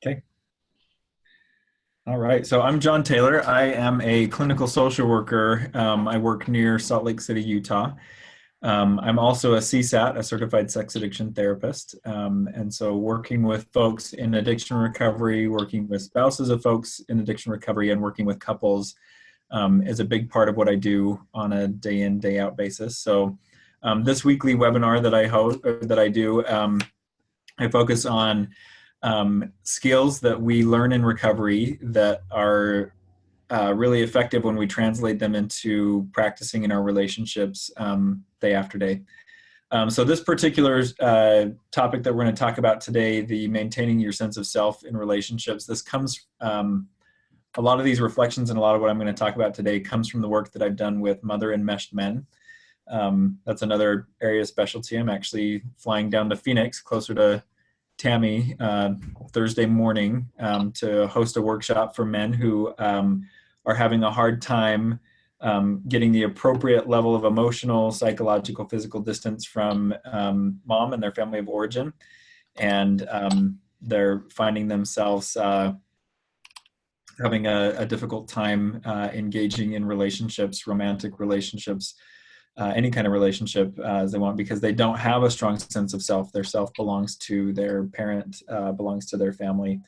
Okay. All right. So I'm Jon Taylor. I am a clinical social worker. I work near Salt Lake City, Utah. I'm also a CSAT, a certified sex addiction therapist. And so working with folks in addiction recovery, working with spouses of folks in addiction recovery, and working with couples is a big part of what I do on a day in, day out basis. So this weekly webinar that I host, or that I do, I focus on skills that we learn in recovery that are really effective when we translate them into practicing in our relationships day after day. So this particular topic that we're going to talk about today, the maintaining your sense of self in relationships, this comes, a lot of these reflections and a lot of what I'm going to talk about today comes from the work that I've done with mother enmeshed men. That's another area of specialty. I'm actually flying down to Phoenix, closer to Tammy, Thursday morning to host a workshop for men who are having a hard time getting the appropriate level of emotional, psychological, physical distance from mom and their family of origin. And they're finding themselves having a difficult time engaging in relationships, romantic relationships, any kind of relationship as they want, because they don't have a strong sense of self. Their self belongs to their parent, belongs to their family.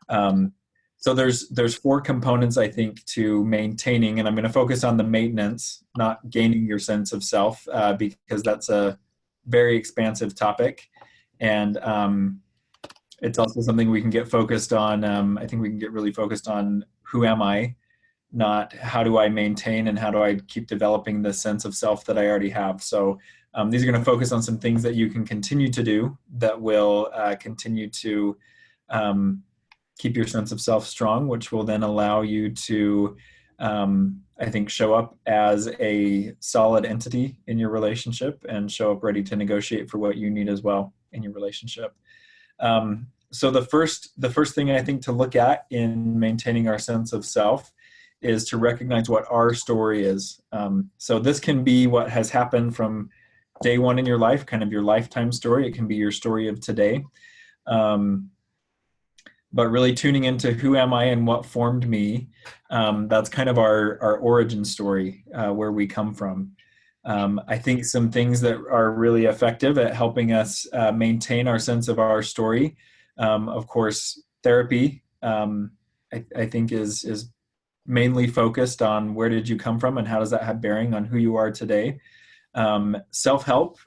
So there's four components, I think, to maintaining, and I'm going to focus on the maintenance, not gaining your sense of self, because that's a very expansive topic. And it's also something we can get focused on. I think we can get really focused on who am I, not how do I maintain and how do I keep developing the sense of self that I already have. So these are going to focus on some things that you can continue to do that will continue to keep your sense of self strong, which will then allow you to, I think, show up as a solid entity in your relationship and show up ready to negotiate for what you need as well in your relationship. So the first thing I think to look at in maintaining our sense of self is to recognize what our story is. So this can be what has happened from day one in your life, kind of your lifetime story. It can be your story of today. But really tuning into who am I and what formed me, that's kind of our origin story, where we come from. I think some things that are really effective at helping us maintain our sense of our story, of course, therapy, I think is mainly focused on where did you come from and how does that have bearing on who you are today. Self-help,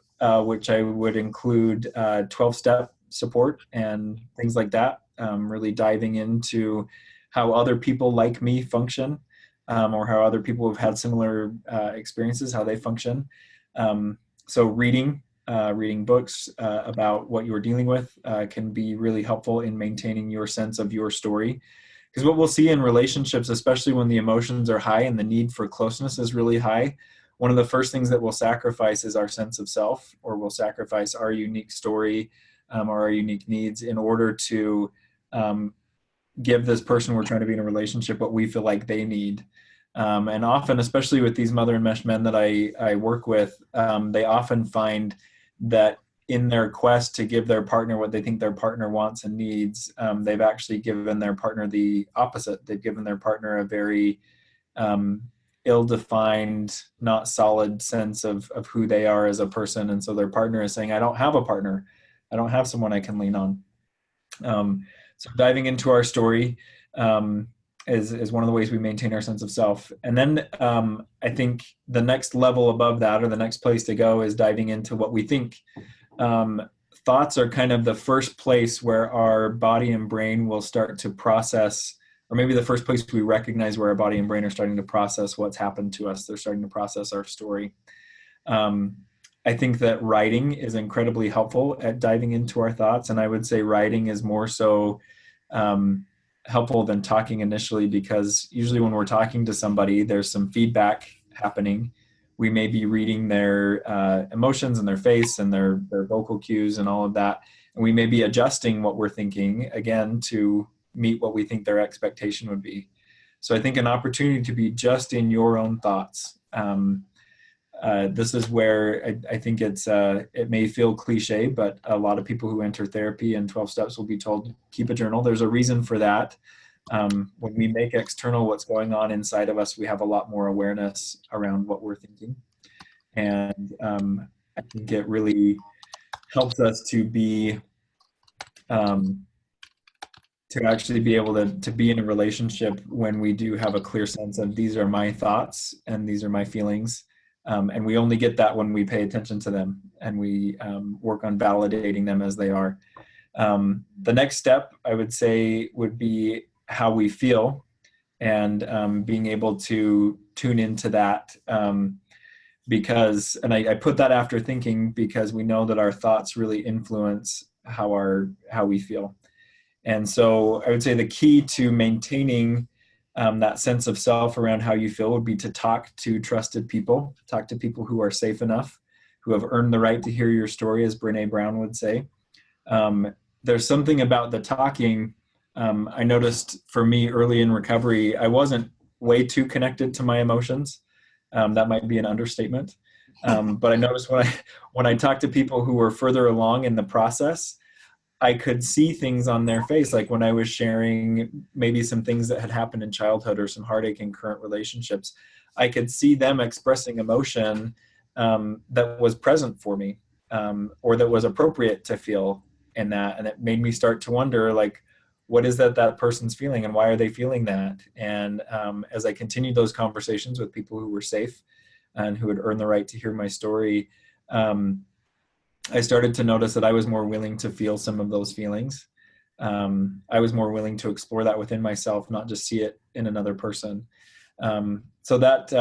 which I would include 12-step support and things like that, really diving into how other people like me function, or how other people who've had similar experiences, how they function. So reading books about what you're dealing with can be really helpful in maintaining your sense of your story. Because what we'll see in relationships, especially when the emotions are high and the need for closeness is really high, one of the first things that we'll sacrifice is our sense of self, or we'll sacrifice our unique story or our unique needs in order to give this person we're trying to be in a relationship what we feel like they need. And often, especially with these mother enmeshed men that I work with, they often find that in their quest to give their partner what they think their partner wants and needs, they've actually given their partner the opposite. They've given their partner a very ill-defined, not solid sense of who they are as a person. And so their partner is saying, I don't have a partner. I don't have someone I can lean on. So diving into our story is one of the ways we maintain our sense of self. And then I think the next level above that, or the next place to go, is diving into what we think. Thoughts are kind of the first place where our body and brain will start to process, or maybe the first place we recognize where our body and brain are starting to process what's happened to us. They're starting to process our story. I think that writing is incredibly helpful at diving into our thoughts. And I would say writing is more so helpful than talking initially, because usually when we're talking to somebody, there's some feedback happening. We may be reading their emotions and their face and their vocal cues and all of that. And we may be adjusting what we're thinking, again, to meet what we think their expectation would be. So I think an opportunity to be just in your own thoughts, This is where I think it may feel cliche, but a lot of people who enter therapy and 12 steps will be told, keep a journal. There's a reason for that. When we make external what's going on inside of us, we have a lot more awareness around what we're thinking. And I think it really helps us to be, to actually be able to be in a relationship when we do have a clear sense of these are my thoughts and these are my feelings. And we only get that when we pay attention to them and we work on validating them as they are. The next step, I would say, would be how we feel and being able to tune into that. Because, and I put that after thinking, because we know that our thoughts really influence how we feel. And so I would say the key to maintaining that sense of self around how you feel would be to talk to trusted people, talk to people who are safe enough, who have earned the right to hear your story, as Brene Brown would say. There's something about the talking. I noticed for me early in recovery, I wasn't way too connected to my emotions. That might be an understatement. But I noticed when I talked to people who were further along in the process, I could see things on their face, like when I was sharing maybe some things that had happened in childhood or some heartache in current relationships. I could see them expressing emotion that was present for me, or that was appropriate to feel in that. And it made me start to wonder, like, what is that person's feeling and why are they feeling that? And as I continued those conversations with people who were safe and who had earned the right to hear my story, I started to notice that I was more willing to feel some of those feelings. I was more willing to explore that within myself, not just see it in another person. So that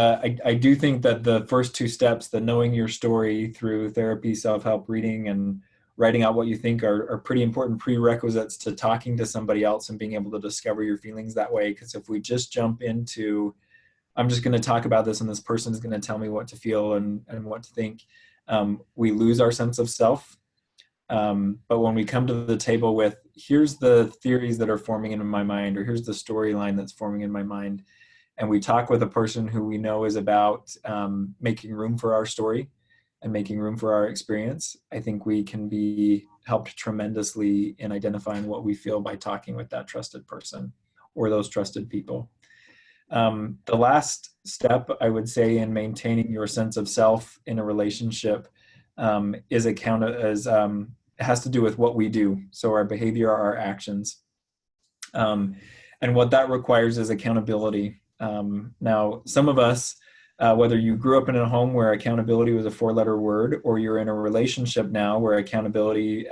I do think that the first two steps, the knowing your story through therapy, self-help reading, and writing out what you think are pretty important prerequisites to talking to somebody else and being able to discover your feelings that way. Because if we just jump into, I'm just going to talk about this and this person is going to tell me what to feel and what to think, we lose our sense of self. But when we come to the table with, here's the theories that are forming in my mind, or here's the storyline that's forming in my mind, and we talk with a person who we know is about making room for our story and making room for our experience, I think we can be helped tremendously in identifying what we feel by talking with that trusted person or those trusted people. The last step, I would say, in maintaining your sense of self in a relationship it has to do with what we do. So our behavior, our actions. And what that requires is accountability. Now, some of us, whether you grew up in a home where accountability was a 4-letter word, or you're in a relationship now where accountability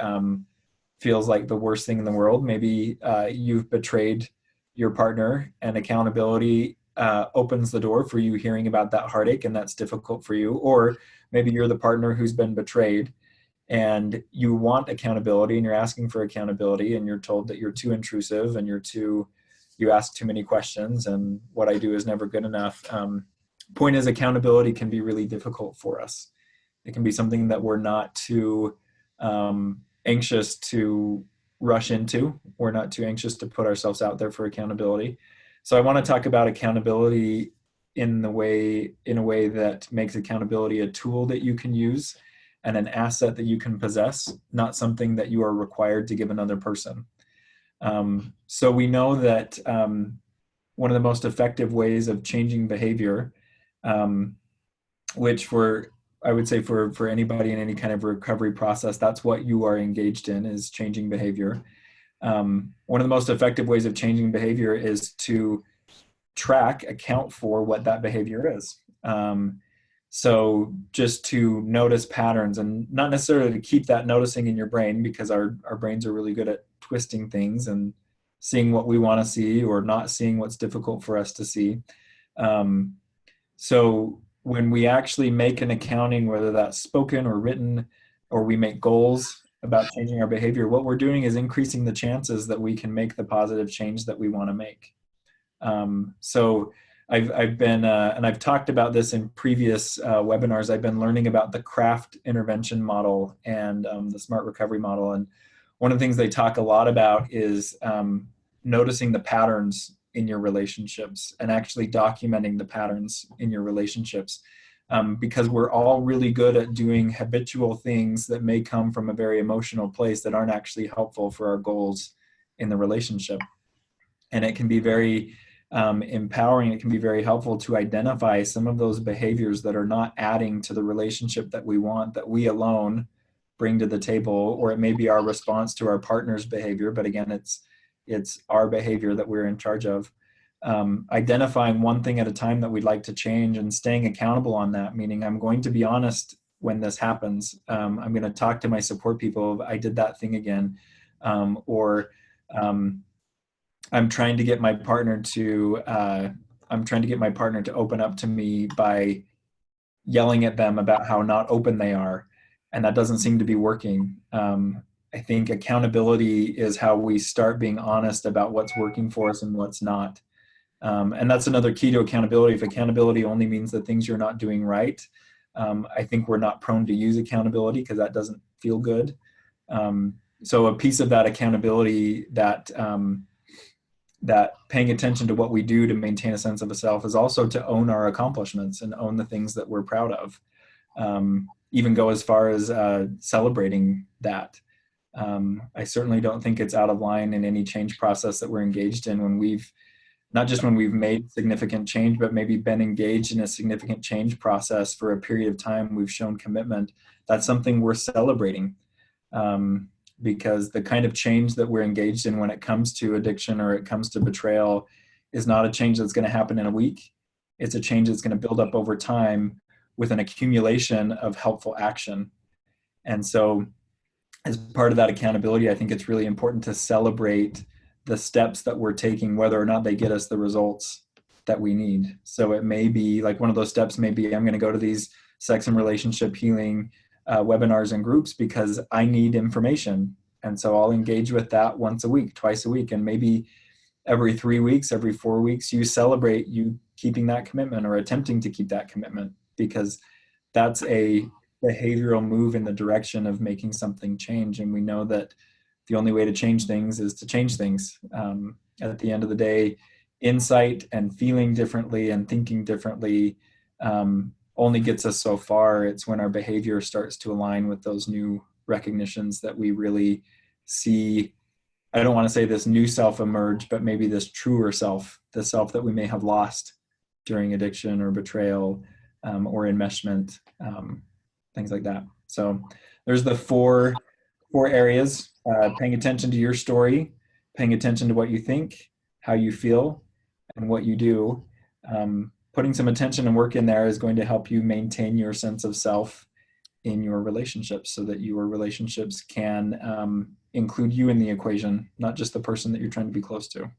feels like the worst thing in the world, maybe you've betrayed your partner, and accountability opens the door for you hearing about that heartache, and that's difficult for you. Or maybe you're the partner who's been betrayed and you want accountability and you're asking for accountability, and you're told that you're too intrusive and you ask too many questions and what I do is never good enough. Point is, accountability can be really difficult for us. It can be something that we're not too anxious to rush into. We're not too anxious to put ourselves out there for accountability. So I want to talk about accountability in a way that makes accountability a tool that you can use and an asset that you can possess, not something that you are required to give another person. So we know that one of the most effective ways of changing behavior, which I would say for anybody in any kind of recovery process, that's what you are engaged in, is changing behavior. One of the most effective ways of changing behavior is to account for what that behavior is. So just to notice patterns, and not necessarily to keep that noticing in your brain, because our brains are really good at twisting things and seeing what we want to see or not seeing what's difficult for us to see. So when we actually make an accounting, whether that's spoken or written, or we make goals about changing our behavior, what we're doing is increasing the chances that we can make the positive change that we want to make. So I've been, and I've talked about this in previous webinars, I've been learning about the CRAFT intervention model and the SMART recovery model. And one of the things they talk a lot about is noticing the patterns in your relationships and actually documenting the patterns in your relationships. because we're all really good at doing habitual things that may come from a very emotional place that aren't actually helpful for our goals in the relationship. And it can be very empowering. It can be very helpful to identify some of those behaviors that are not adding to the relationship that we want, that we alone bring to the table, or it may be our response to our partner's behavior. But again, it's our behavior that we're in charge of. Identifying one thing at a time that we'd like to change and staying accountable on that, meaning I'm going to be honest when this happens. I'm going to talk to my support people. I did that thing again. Or I'm trying to get my partner to open up to me by yelling at them about how not open they are. And that doesn't seem to be working. I think accountability is how we start being honest about what's working for us and what's not. And that's another key to accountability. If accountability only means the things you're not doing right, I think we're not prone to use accountability because that doesn't feel good. So a piece of that accountability, that paying attention to what we do to maintain a sense of a self, is also to own our accomplishments and own the things that we're proud of. Even go as far as celebrating that. I certainly don't think it's out of line in any change process that we're engaged in when we've made significant change, but maybe been engaged in a significant change process for a period of time. We've shown commitment. That's something we're celebrating. Because the kind of change that we're engaged in when it comes to addiction or it comes to betrayal is not a change that's going to happen in a week. It's a change that's going to build up over time with an accumulation of helpful action. And so as part of that accountability, I think it's really important to celebrate the steps that we're taking, whether or not they get us the results that we need. So it may be like one of those steps may be, I'm going to go to these sex and relationship healing webinars and groups because I need information. And so I'll engage with that once a week, twice a week, and maybe every 3 weeks, every 4 weeks, you celebrate you keeping that commitment or attempting to keep that commitment, because that's a behavioral move in the direction of making something change. And we know that the only way to change things is to change things. At the end of the day, insight and feeling differently and thinking differently only gets us so far. It's when our behavior starts to align with those new recognitions that we really see, I don't want to say this new self emerge, but maybe this truer self, the self that we may have lost during addiction or betrayal or enmeshment, things like that. So there's the four areas: paying attention to your story, paying attention to what you think, how you feel, and what you do. Putting some attention and work in there is going to help you maintain your sense of self in your relationships, so that your relationships can include you in the equation, not just the person that you're trying to be close to.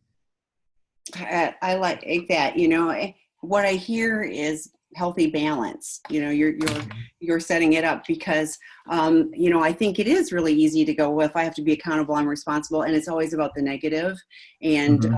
I like that. What I hear is healthy balance. You're setting it up because I think it is really easy to go, well, if I have to be accountable, I'm responsible, and it's always about the negative. And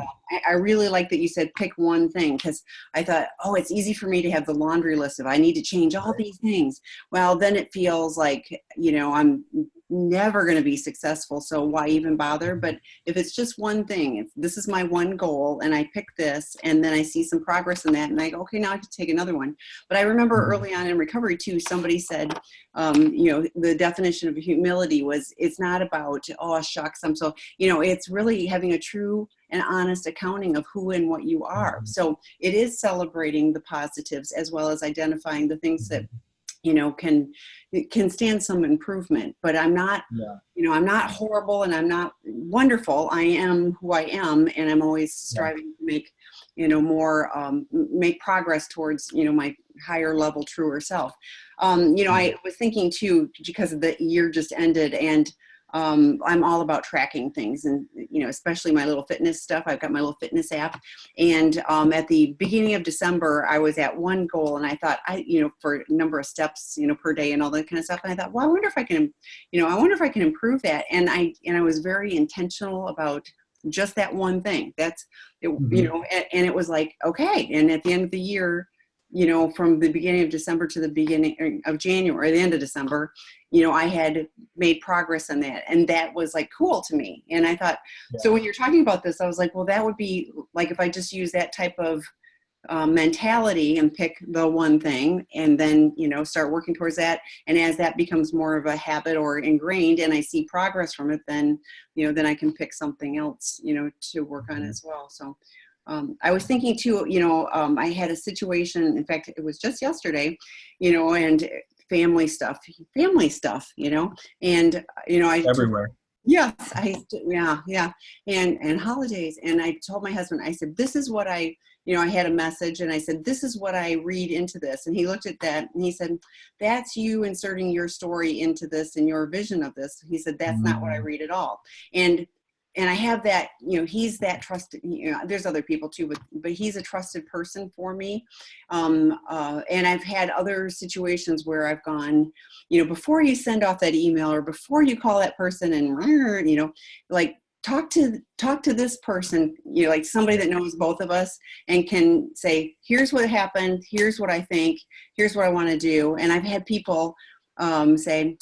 I really like that you said pick one thing, because I thought, oh, it's easy for me to have the laundry list of I need to change all these things. Well, then it feels like I'm never going to be successful, so why even bother? But if it's just one thing, if this is my one goal and I pick this and then I see some progress in that and I go, okay, now I can take another one. But I remember early on in recovery too, somebody said, the definition of humility was, it's not about, oh shucks, I'm so, it's really having a true and honest accounting of who and what you are. So it is celebrating the positives as well as identifying the things that can stand some improvement. But I'm not, I'm not horrible and I'm not wonderful. I am who I am, and I'm always striving to make, more, make progress towards, my higher level, truer self. I was thinking too, because the year just ended, and I'm all about tracking things, and especially my little fitness stuff. I've got my little fitness app, and at the beginning of December, I was at one goal, and I thought, for a number of steps, per day, and all that kind of stuff. And I thought, well, I wonder if I can improve that. And I was very intentional about just that one thing. That's it, and it was like, okay. And at the end of the year, from the beginning of December to the beginning of January, the end of December, I had made progress on that. And that was like cool to me. And I thought, so when you're talking about this, I was like, well, that would be like, if I just use that type of mentality and pick the one thing, and then, start working towards that. And as that becomes more of a habit or ingrained and I see progress from it, then, then I can pick something else, to work on as well. So I was thinking too, I had a situation, in fact, it was just yesterday, and family stuff, and, Everywhere. yes, yeah. And holidays. And I told my husband, I said, this is what I had a message, and I said, this is what I read into this. And he looked at that and he said, that's you inserting your story into this and your vision of this. He said, that's not what I read at all. And I have that, he's that trusted, there's other people too, but he's a trusted person for me. And I've had other situations where I've gone, before you send off that email or before you call that person and, like, talk to this person, like somebody that knows both of us and can say, here's what happened. Here's what I think. Here's what I want to do. And I've had people say,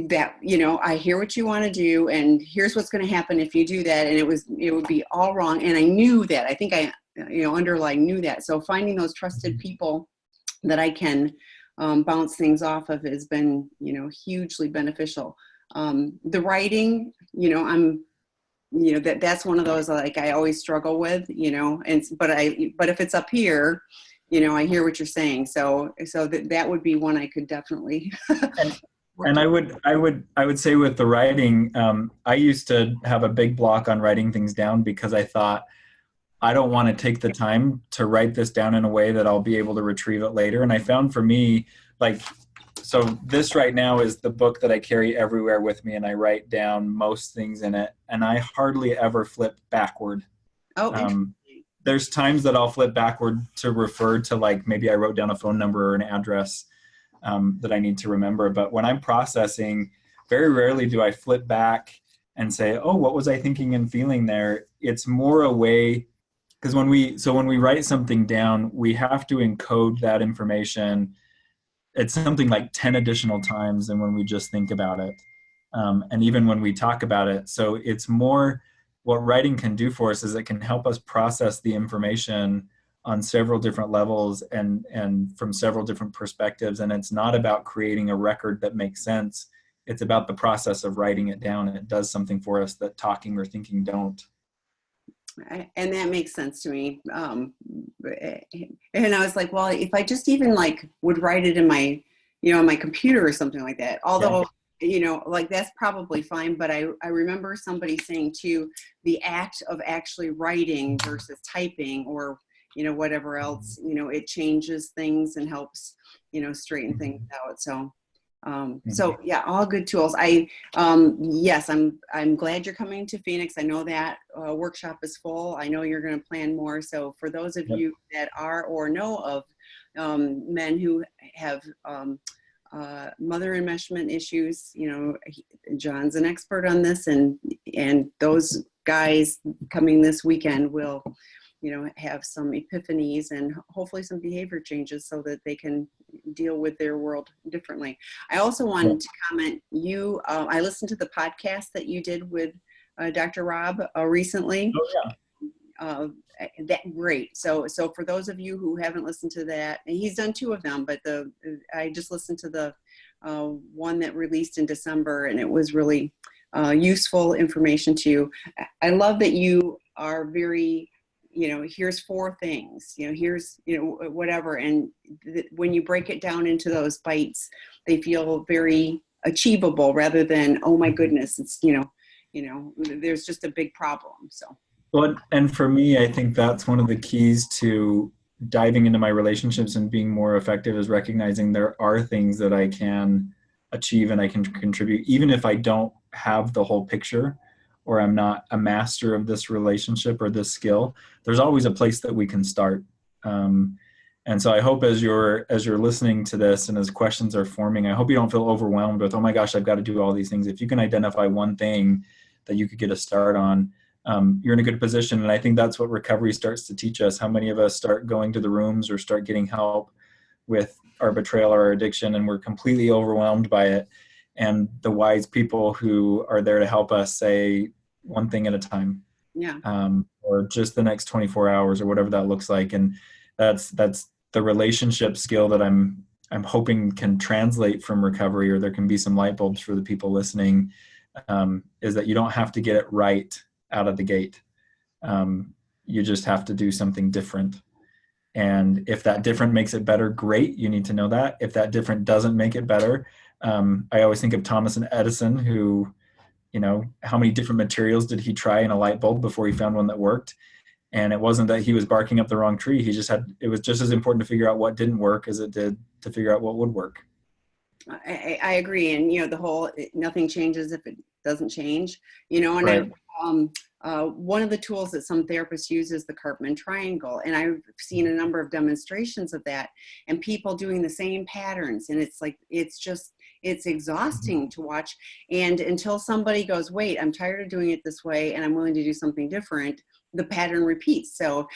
that, I hear what you want to do, and here's what's going to happen if you do that. And it would be all wrong. And I knew that. I think I, underlying knew that. So finding those trusted people that I can bounce things off of has been, hugely beneficial. The writing, that's one of those, like, I always struggle with, but if it's up here, I hear what you're saying. So that would be one I could definitely. And I would say with the writing, I used to have a big block on writing things down because I thought, I don't want to take the time to write this down in a way that I'll be able to retrieve it later. And I found for me, like, so this right now is the book that I carry everywhere with me, and I write down most things in it, and I hardly ever flip backward. There's times that I'll flip backward to refer to, like, maybe I wrote down a phone number or an address that I need to remember. But when I'm processing, very rarely do I flip back and say, oh, what was I thinking and feeling there? It's more a way, because when we write something down, we have to encode that information. It's something like 10 additional times than when we just think about it. And even when we talk about it. So it's more, what writing can do for us is it can help us process the information on several different levels and from several different perspectives. And it's not about creating a record that makes sense. It's about the process of writing it down. And it does something for us that talking or thinking don't. And that makes sense to me. And I was like, well, if I just even would write it in my, on my computer or something like that, although, like, that's probably fine. But I remember somebody saying too, the act of actually writing versus typing or, whatever else, it changes things and helps, straighten things out. So yeah, all good tools. Yes, I'm glad you're coming to Phoenix. I know that workshop is full. I know you're going to plan more. So for those of you that are or know of men who have mother enmeshment issues, Jon's an expert on this, and those guys coming this weekend will have some epiphanies and hopefully some behavior changes so that they can deal with their world differently. I also wanted to comment, I listened to the podcast that you did with Dr. Rob recently. Oh, yeah. That great. So for those of you who haven't listened to that, and he's done 2 of them, but I just listened to the one that released in December, and it was really useful information to you. I love that you are very, here's 4 things, here's, whatever. And when you break it down into those bites, they feel very achievable rather than, oh my goodness, it's, there's just a big problem. So. Well, and for me, I think that's one of the keys to diving into my relationships and being more effective is recognizing there are things that I can achieve and I can contribute, even if I don't have the whole picture or I'm not a master of this relationship or this skill. There's always a place that we can start. And so I hope as you're listening to this and as questions are forming, I hope you don't feel overwhelmed with, oh my gosh, I've got to do all these things. If you can identify one thing that you could get a start on, you're in a good position. And I think that's what recovery starts to teach us. How many of us start going to the rooms or start getting help with our betrayal or our addiction, and we're completely overwhelmed by it. And the wise people who are there to help us say one thing at a time, or just the next 24 hours or whatever that looks like. And that's the relationship skill that I'm hoping can translate from recovery, or there can be some light bulbs for the people listening, is that you don't have to get it right out of the gate. You just have to do something different. And if that different makes it better, great. You need to know that. If that different doesn't make it better, I always think of Thomas and Edison, who, how many different materials did he try in a light bulb before he found one that worked? And it wasn't that he was barking up the wrong tree. It was just as important to figure out what didn't work as it did to figure out what would work. I agree. And, the whole, nothing changes if it doesn't change, and Right. One of the tools that some therapists use is the Karpman triangle. And I've seen a number of demonstrations of that and people doing the same patterns. And it's like, it's exhausting to watch. And until somebody goes, wait, I'm tired of doing it this way and I'm willing to do something different, the pattern repeats. So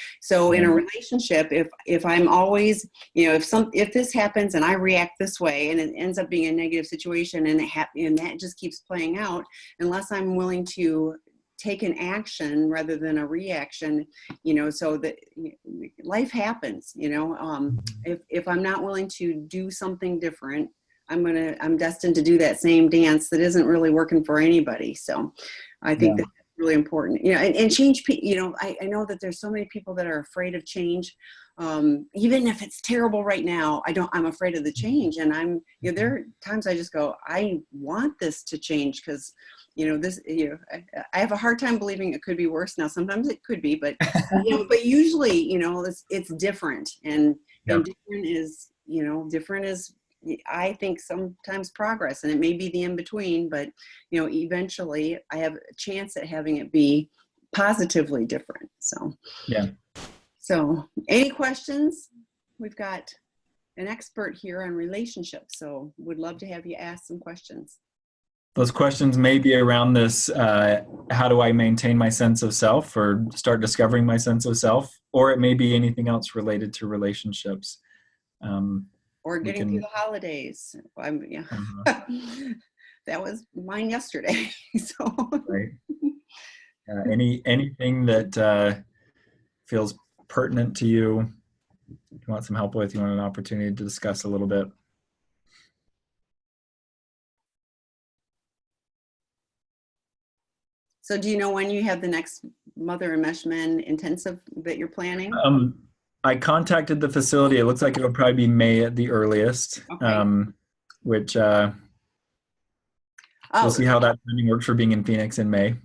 in a relationship, if I'm always, if this happens and I react this way and it ends up being a negative situation and and that just keeps playing out, unless I'm willing to take an action rather than a reaction, so that life happens, if I'm not willing to do something different, I'm destined to do that same dance that isn't really working for anybody. So I think that's really important, and change, I know that there's so many people that are afraid of change. Even if it's terrible right now, I'm afraid of the change. And there are times I just go, I want this to change because, I have a hard time believing it could be worse. Now, sometimes it could be, but, but usually, it's different and different is, I think sometimes progress, and it may be the in-between, but, eventually I have a chance at having it be positively different. So any questions? We've got an expert here on relationships, so would love to have you ask some questions. Those questions may be around this, how do I maintain my sense of self or start discovering my sense of self? Or it may be anything else related to relationships. Or getting through the holidays. That was mine yesterday. So. Right. Anything that feels pertinent to you, you want some help with, you want an opportunity to discuss a little bit. So do you know when you have the next Mother Enmeshment intensive that you're planning? I contacted the facility. It looks like it'll probably be May at the earliest, which we'll see how that timing works for being in Phoenix in May.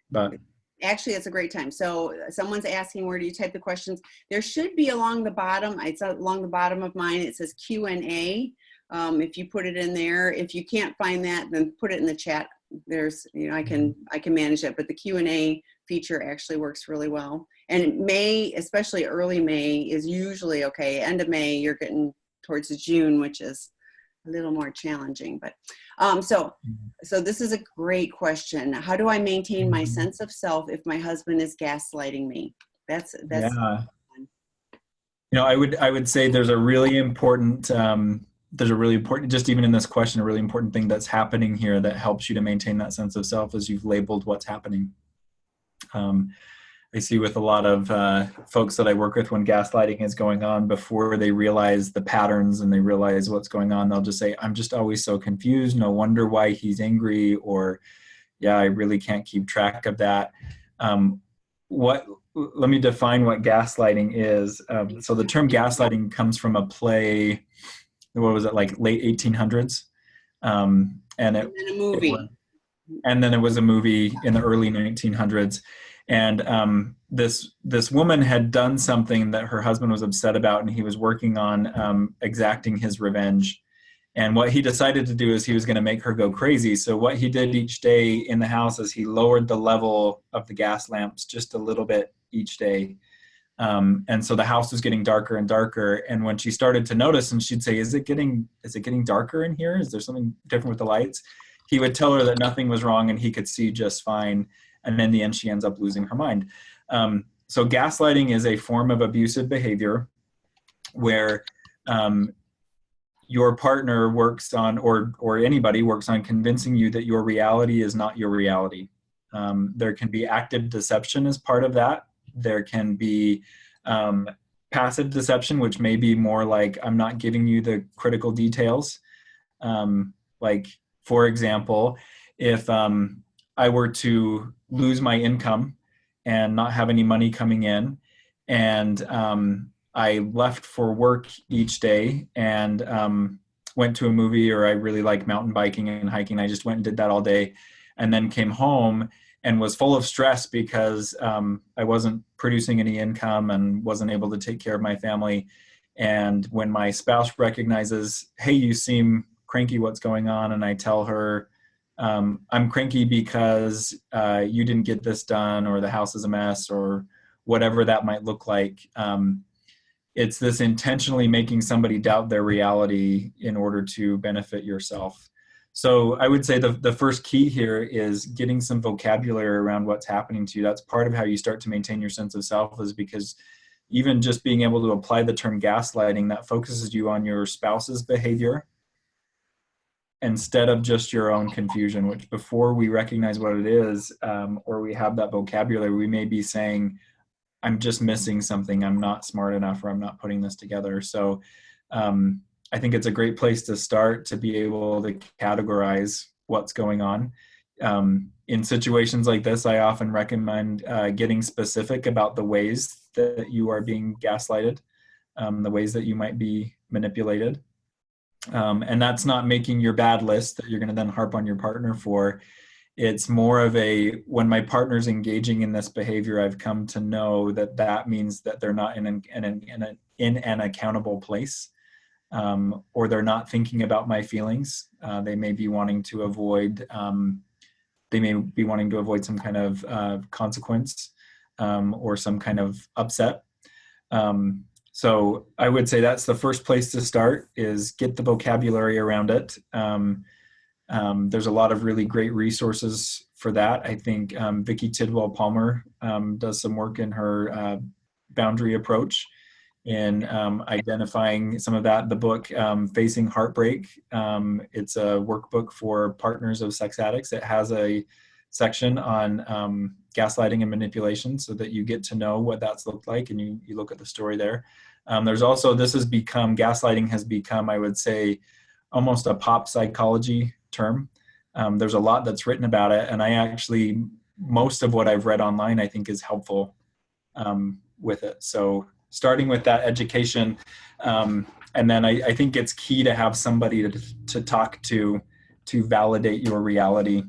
But actually, it's a great time. So someone's asking, where do you type the questions? There should be along the bottom. It's along the bottom of mine. It says Q&A. If you put it in there, if you can't find that, then put it in the chat. There's, I can manage it, but the Q&A feature actually works really well. And May, especially early May, is usually okay. End of May, you're getting towards June, which is a little more challenging. But so this is a great question. How do I maintain my sense of self if my husband is gaslighting me? That's I would say there's a really important just even in this question, a really important thing that's happening here that helps you to maintain that sense of self is you've labeled what's happening. I see with a lot of folks that I work with, when gaslighting is going on, before they realize the patterns and they realize what's going on, they'll just say, I'm just always so confused. No wonder why he's angry. Or, I really can't keep track of that. Let me define what gaslighting is. So the term gaslighting comes from a play, what was it, like late 1800s? And a movie. And then it was a movie in the early 1900s. And this woman had done something that her husband was upset about, and he was working on exacting his revenge. And what he decided to do is he was going to make her go crazy. So what he did each day in the house is he lowered the level of the gas lamps just a little bit each day. And so the house was getting darker and darker. And when she started to notice, and she'd say, is it getting darker in here? Is there something different with the lights? He would tell her that nothing was wrong and he could see just fine. And in the end, she ends up losing her mind. So gaslighting is a form of abusive behavior where your partner works on, or anybody works on convincing you that your reality is not your reality. There can be active deception as part of that. There can be passive deception, which may be more like I'm not giving you the critical details. Like, for example, if I were to lose my income and not have any money coming in, and I left for work each day and went to a movie, or I really like mountain biking and hiking, I just went and did that all day, and then came home and was full of stress because I wasn't producing any income and wasn't able to take care of my family. And when my spouse recognizes, hey, you seem cranky, what's going on? And I tell her, I'm cranky because you didn't get this done, or the house is a mess, or whatever that might look like. It's this intentionally making somebody doubt their reality in order to benefit yourself. So I would say the first key here is getting some vocabulary around what's happening to you. That's part of how you start to maintain your sense of self, is because even just being able to apply the term gaslighting, that focuses you on your spouse's behavior instead of just your own confusion, which before we recognize what it is, or we have that vocabulary, we may be saying, I'm just missing something. I'm not smart enough, or I'm not putting this together. So I think it's a great place to start, to be able to categorize what's going on. In situations like this, I often recommend getting specific about the ways that you are being gaslighted, the ways that you might be manipulated. And that's not making your bad list that you're going to then harp on your partner for. It's more of a, when my partner's engaging in this behavior, I've come to know that that means that they're not in an accountable place, or they're not thinking about my feelings. They may be wanting to avoid some kind of consequence, or some kind of upset. So I would say that's the first place to start, is get the vocabulary around it. There's a lot of really great resources for that. I think Vicki Tidwell Palmer does some work in her boundary approach in identifying some of that. The book Facing Heartbreak, it's a workbook for partners of sex addicts. It has a section on gaslighting and manipulation, so that you get to know what that's looked like, and you look at the story there. There's also, gaslighting has become, I would say, almost a pop psychology term. There's a lot that's written about it, and most of what I've read online, I think, is helpful with it. So starting with that education, and then I think it's key to have somebody to talk to validate your reality.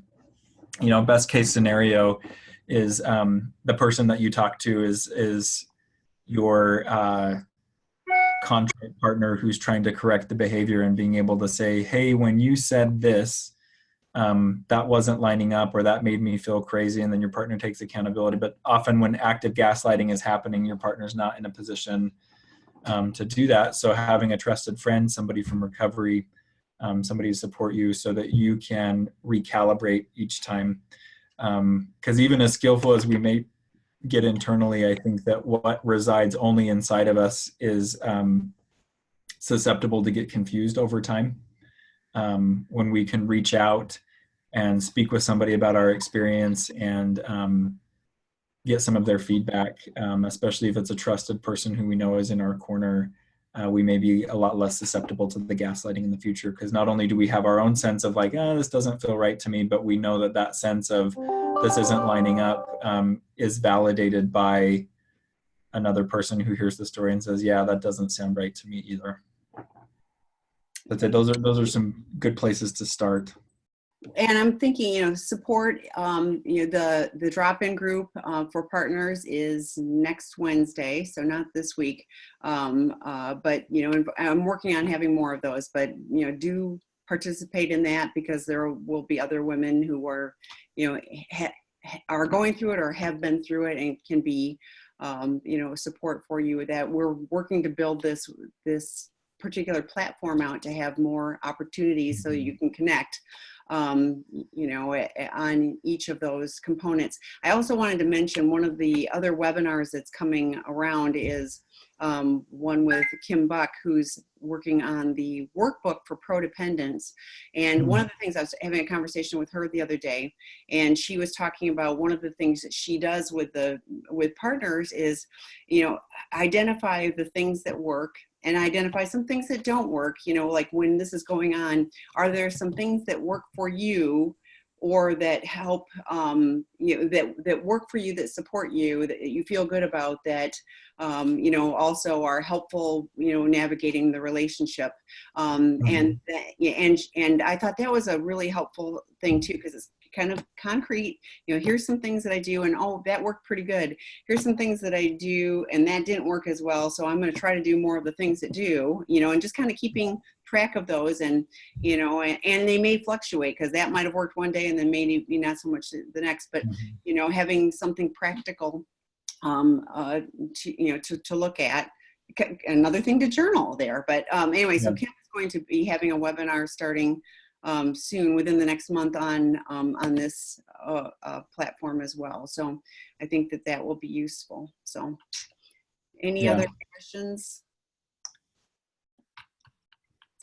Best case scenario is the person that you talk to is your contract partner who's trying to correct the behavior, and being able to say, hey, when you said this, that wasn't lining up, or that made me feel crazy, and then your partner takes accountability. But often when active gaslighting is happening, your partner's not in a position to do that. So having a trusted friend, somebody from recovery, somebody to support you, so that you can recalibrate each time. Because even as skillful as we may get internally, I think that what resides only inside of us is susceptible to get confused over time. When we can reach out and speak with somebody about our experience, and get some of their feedback, especially if it's a trusted person who we know is in our corner, we may be a lot less susceptible to the gaslighting in the future, because not only do we have our own sense of like, this doesn't feel right to me, but we know that sense of this isn't lining up is validated by another person who hears the story and says, yeah, that doesn't sound right to me either. But those are some good places to start. And I'm thinking, support, the drop-in group for partners is next Wednesday, so not this week. But, I'm working on having more of those, but, do participate in that, because there will be other women who are, are going through it or have been through it, and can be, support for you. That we're working to build this particular platform out to have more opportunities so that you can connect. on each of those components. I also wanted to mention one of the other webinars that's coming around is one with Kim Buck, who's working on the workbook for prodependence. And one of the things, I was having a conversation with her the other day, and she was talking about one of the things that she does with partners is, identify the things that work and identify some things that don't work. Like when this is going on, are there some things that work for you or that help, that work for you, that support you, that you feel good about, that, also are helpful, navigating the relationship. And I thought that was a really helpful thing too, because it's kind of concrete. Here's some things that I do, and oh, that worked pretty good. Here's some things that I do, and that didn't work as well. So I'm going to try to do more of the things that do, and just kind of keeping track of those. And and they may fluctuate, because that might have worked one day and then maybe not so much the next. But having something practical to look at. Another thing to journal there. But anyway, so Kim is going to be having a webinar starting soon, within the next month, on this platform as well. So I think that will be useful. So any other questions?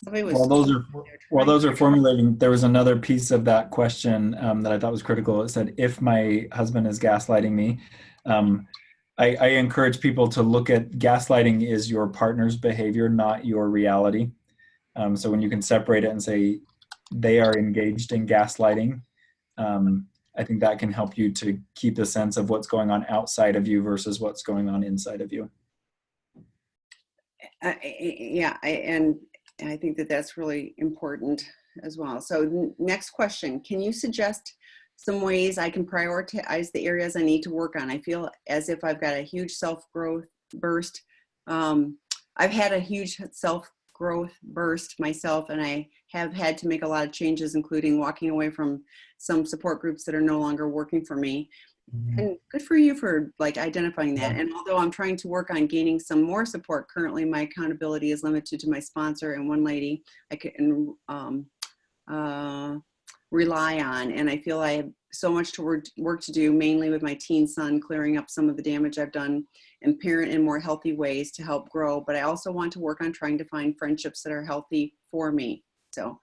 While those are formulating, there was another piece of that question that I thought was critical. It said, if my husband is gaslighting me, I encourage people to look at gaslighting is your partner's behavior, not your reality. So when you can separate it and say they are engaged in gaslighting, I think that can help you to keep a sense of what's going on outside of you versus what's going on inside of you. And I think that's really important as well. So next question, can you suggest some ways I can prioritize the areas I need to work on? I feel as if I've got a huge self-growth burst. I've had a huge self-growth burst myself, and I have had to make a lot of changes, including walking away from some support groups that are no longer working for me. And good for you for identifying that. And although I'm trying to work on gaining some more support, currently my accountability is limited to my sponsor and one lady I can rely on. And I feel I have so much work to do, mainly with my teen son, clearing up some of the damage I've done, and parent in more healthy ways to help grow. But I also want to work on trying to find friendships that are healthy for me. So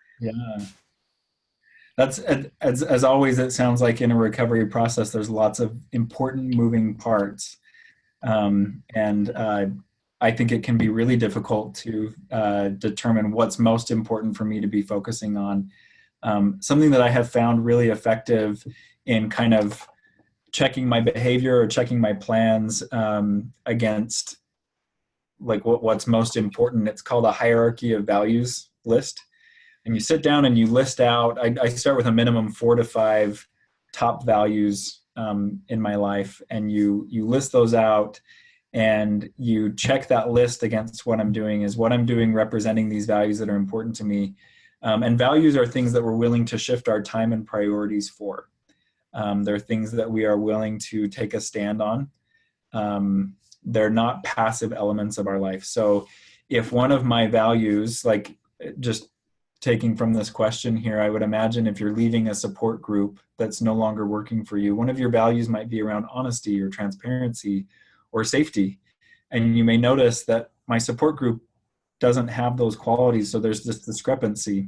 that's, as always, it sounds like in a recovery process, there's lots of important moving parts. I think it can be really difficult to determine what's most important for me to be focusing on. Something that I have found really effective in kind of checking my behavior or checking my plans against what's most important. It's called a hierarchy of values list. And you sit down and you list out, I start with a minimum 4 to 5 top values in my life. And you list those out and you check that list against what I'm doing. Is what I'm doing representing these values that are important to me? And values are things that we're willing to shift our time and priorities for. They're things that we are willing to take a stand on. They're not passive elements of our life. So if one of my values, just taking from this question here, I would imagine if you're leaving a support group that's no longer working for you, one of your values might be around honesty or transparency or safety. And you may notice that my support group doesn't have those qualities, so there's this discrepancy.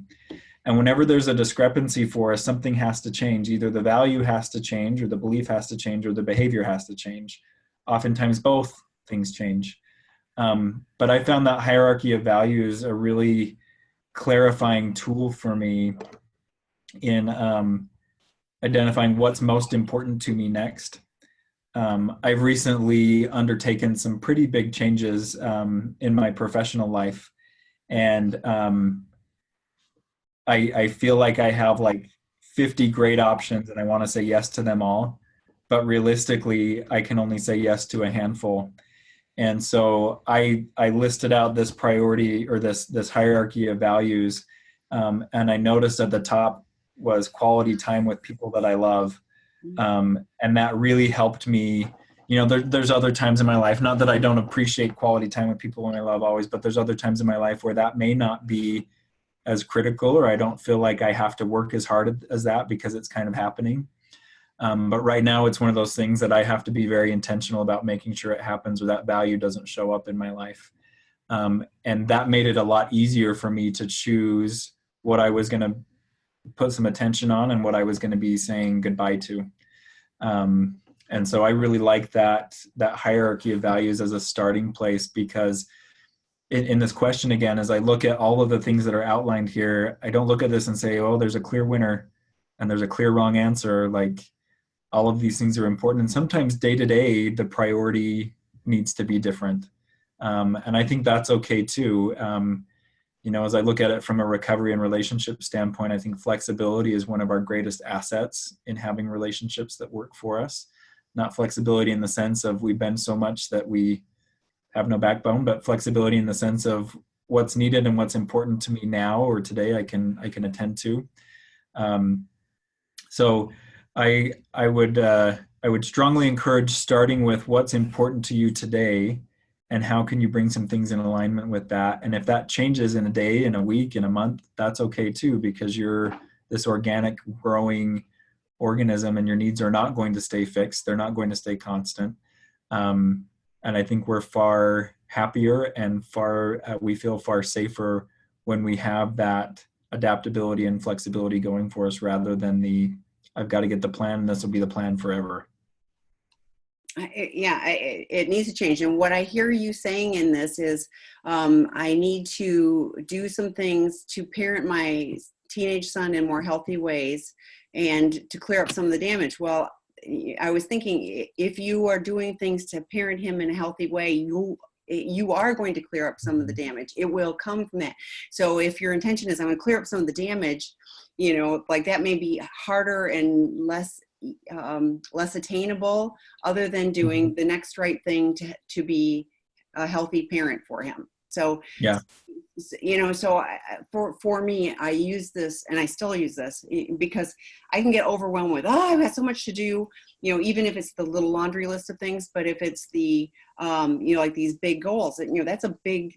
And whenever there's a discrepancy for us, something has to change. Either the value has to change, or the belief has to change, or the behavior has to change. Oftentimes both things change. But I found that hierarchy of values a really clarifying tool for me in identifying what's most important to me next. I've recently undertaken some pretty big changes in my professional life, and I feel like I have 50 great options and I want to say yes to them all, but realistically I can only say yes to a handful. And so I listed out this priority, or this hierarchy of values, and I noticed at the top was quality time with people that I love. And that really helped me. There's other times in my life, not that I don't appreciate quality time with people when I love always, but there's other times in my life where that may not be as critical, or I don't feel like I have to work as hard as that because it's kind of happening. But right now it's one of those things that I have to be very intentional about making sure it happens, or that value doesn't show up in my life. And that made it a lot easier for me to choose what I was going to put some attention on and what I was going to be saying goodbye to. And so I really like that hierarchy of values as a starting place, because in this question, again, as I look at all of the things that are outlined here, I don't look at this and say, oh, there's a clear winner and there's a clear wrong answer. Like, all of these things are important. And sometimes day to day, the priority needs to be different. And I think that's okay too. As I look at it from a recovery and relationship standpoint, I think flexibility is one of our greatest assets in having relationships that work for us. Not flexibility in the sense of we bend so much that we have no backbone, but flexibility in the sense of what's needed and what's important to me now or today I can attend to. So I would strongly encourage starting with what's important to you today and how can you bring some things in alignment with that. And if that changes in a day, in a week, in a month, that's okay too, because you're this organic growing organism and your needs are not going to stay fixed. They're not going to stay constant. And I think we're far happier and we feel far safer when we have that adaptability and flexibility going for us, rather than I've got to get the plan and this will be the plan forever. It needs to change. And what I hear you saying in this is I need to do some things to parent my teenage son in more healthy ways and to clear up some of the damage. Well, I was thinking, if you are doing things to parent him in a healthy way, you are going to clear up some of the damage. It will come from that. So if your intention is I'm going to clear up some of the damage, like that may be harder and less attainable, other than doing the next right thing to be a healthy parent for him. So yeah. For me, I use this, and I still use this, because I can get overwhelmed with, I've got so much to do, even if it's the little laundry list of things, but if it's the, like these big goals, that's a big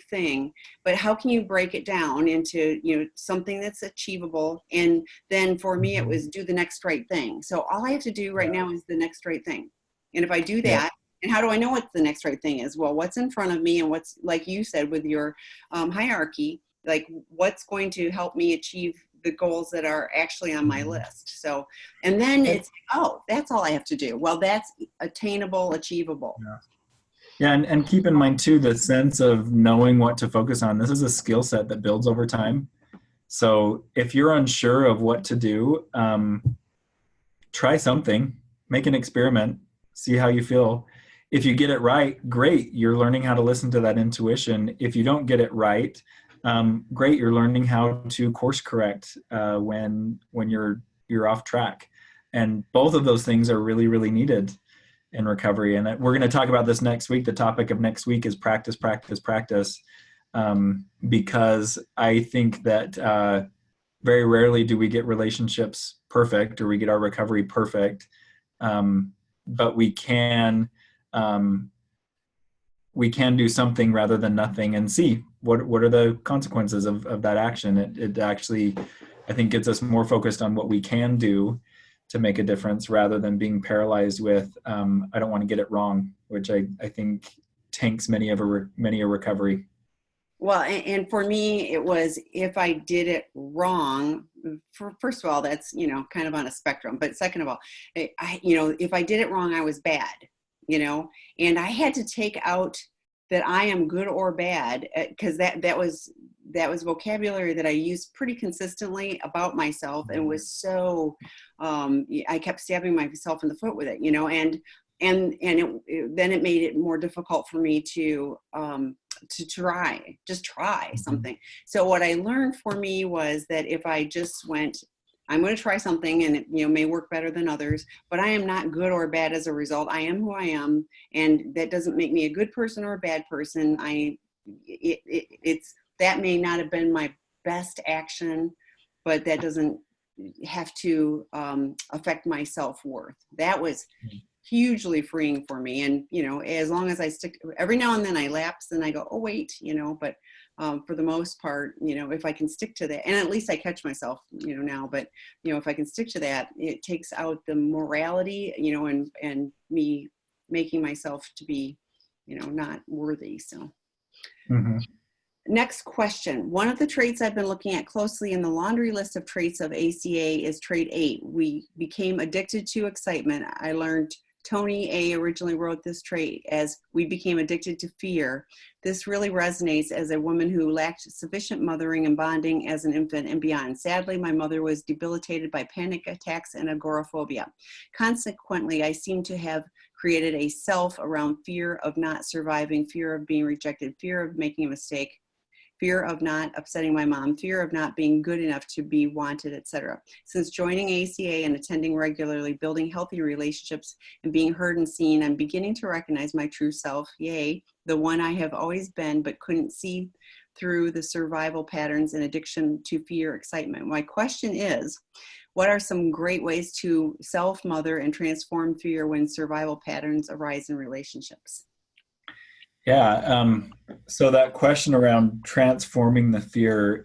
thing. But how can you break it down into, something that's achievable? And then for me, it was do the next right thing. So all I have to do right now is the next right thing. And if I do that, and how do I know what the next right thing is? Well, what's in front of me, and what's, like you said, with your hierarchy, like what's going to help me achieve the goals that are actually on my list. So, and then it's, that's all I have to do. Well, that's attainable, achievable. Yeah, and keep in mind too, the sense of knowing what to focus on. This is a skill set that builds over time. So if you're unsure of what to do, try something, make an experiment, see how you feel. If you get it right, great. You're learning how to listen to that intuition. If you don't get it right, great. You're learning how to course correct when you're off track. And both of those things are really, really needed in recovery. And we're going to talk about this next week. The topic of next week is practice, practice, practice. Because I think that very rarely do we get relationships perfect, or we get our recovery perfect. But we can do something rather than nothing, and see what are the consequences of that action. It actually, I think, gets us more focused on what we can do to make a difference, rather than being paralyzed with I don't want to get it wrong, which I think tanks many a recovery. Well, and for me, it was, if I did it wrong, first of all, that's, kind of on a spectrum. But second of all, if I did it wrong, I was bad, and I had to take out that I am good or bad, because that was vocabulary that I used pretty consistently about myself, and was so, I kept stabbing myself in the foot with it, and then it made it more difficult for me to try something. So what I learned for me was that if I just went, I'm going to try something, and it may work better than others, but I am not good or bad as a result. I am who I am, and that doesn't make me a good person or a bad person. That may not have been my best action, but that doesn't have to affect my self-worth. That was hugely freeing for me. And, you know, as long as I stick, every now and then I lapse and I go, oh, wait, you know, but for the most part, you know, if I can stick to that, and at least I catch myself, you know, now, but, you know, if I can stick to that, it takes out the morality, you know, and me making myself to be, you know, not worthy. So. Mm-hmm. Next question. One of the traits I've been looking at closely in the laundry list of traits of ACA is trait 8. We became addicted to excitement. I learned Tony A. originally wrote this trait as we became addicted to fear. This really resonates as a woman who lacked sufficient mothering and bonding as an infant and beyond. Sadly, my mother was debilitated by panic attacks and agoraphobia. Consequently, I seem to have created a self around fear of not surviving, fear of being rejected, fear of making a mistake, fear of not upsetting my mom, fear of not being good enough to be wanted, etc. Since joining ACA and attending regularly, building healthy relationships and being heard and seen, I'm beginning to recognize my true self, yay, the one I have always been but couldn't see through the survival patterns and addiction to fear, excitement. My question is, what are some great ways to self-mother and transform fear when survival patterns arise in relationships? Yeah. So that question around transforming the fear,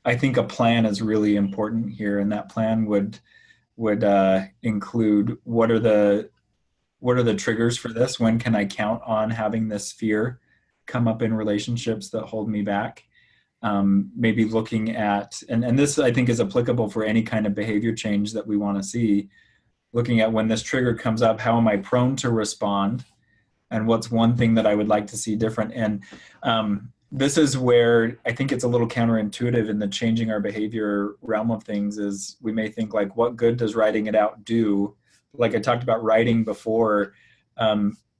I think a plan is really important here, and that plan would include what are the triggers for this? When can I count on having this fear come up in relationships that hold me back? Maybe looking at, and this I think is applicable for any kind of behavior change that we want to see. Looking at when this trigger comes up, how am I prone to respond? And what's one thing that I would like to see different? And this is where I think it's a little counterintuitive in the changing our behavior realm of things is we may think like, what good does writing it out do? Like I talked about writing before,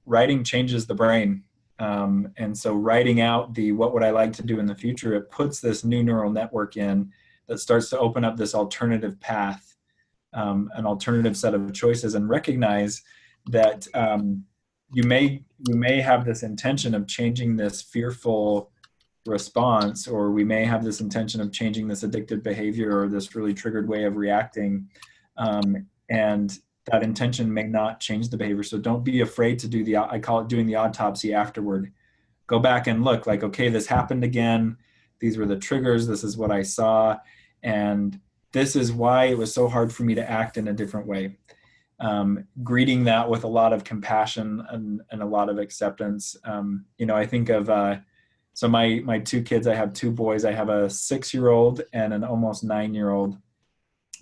writing changes the brain. And so writing out what would I like to do in the future, it puts this new neural network in that starts to open up this alternative path, an alternative set of choices, and recognize that you may have this intention of changing this fearful response, or we may have this intention of changing this addictive behavior or this really triggered way of reacting. And that intention may not change the behavior. So don't be afraid to I call it doing the autopsy afterward. Go back and look like, okay, this happened again. These were the triggers. This is what I saw. And this is why it was so hard for me to act in a different way. Greeting that with a lot of compassion and a lot of acceptance. I think of, so my two kids, I have two boys. I have a 6-year-old and an almost 9-year-old.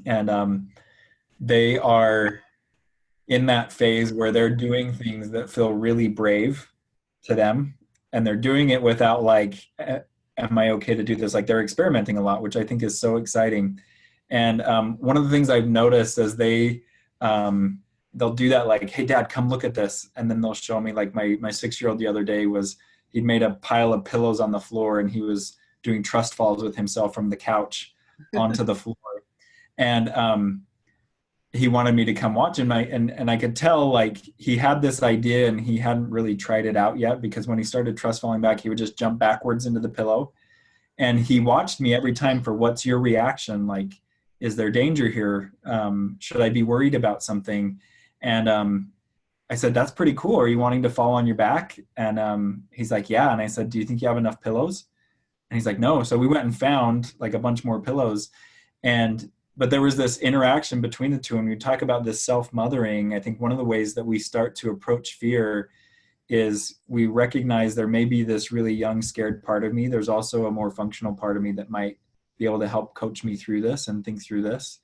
And they are in that phase where they're doing things that feel really brave to them. And they're doing it without like, am I okay to do this? Like they're experimenting a lot, which I think is so exciting. And one of the things I've noticed as they'll do that, like, hey dad, come look at this. And then they'll show me, like my 6-year-old the other day he'd made a pile of pillows on the floor and he was doing trust falls with himself from the couch onto the floor. And he wanted me to come watch him. And I could tell like he had this idea and he hadn't really tried it out yet, because when he started trust falling back, he would just jump backwards into the pillow. And he watched me every time for, what's your reaction? Like, is there danger here? Should I be worried about something? And I said, that's pretty cool. Are you wanting to fall on your back? And he's like, yeah. And I said, do you think you have enough pillows? And he's like, no. So we went and found like a bunch more pillows. But there was this interaction between the two. And we talk about this self-mothering. I think one of the ways that we start to approach fear is we recognize there may be this really young, scared part of me. There's also a more functional part of me that might be able to help coach me through this and think through this.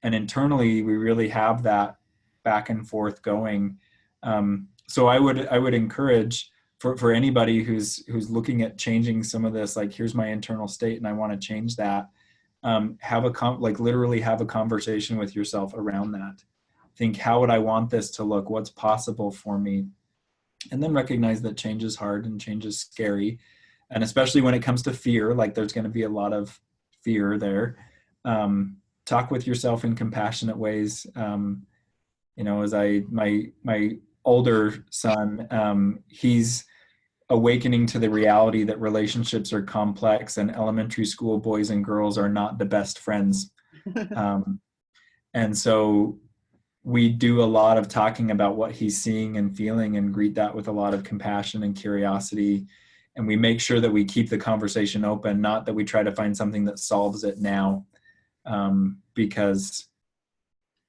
And internally, we really have that back and forth going. So I would encourage for anybody who's looking at changing some of this, like, here's my internal state and I want to change that. Literally have a conversation with yourself around that. Think, how would I want this to look? What's possible for me? And then recognize that change is hard and change is scary. And especially when it comes to fear, like there's going to be a lot of fear there. Talk with yourself in compassionate ways. As my older son, he's awakening to the reality that relationships are complex and elementary school boys and girls are not the best friends. And so we do a lot of talking about what he's seeing and feeling and greet that with a lot of compassion and curiosity. And we make sure that we keep the conversation open, not that we try to find something that solves it now, because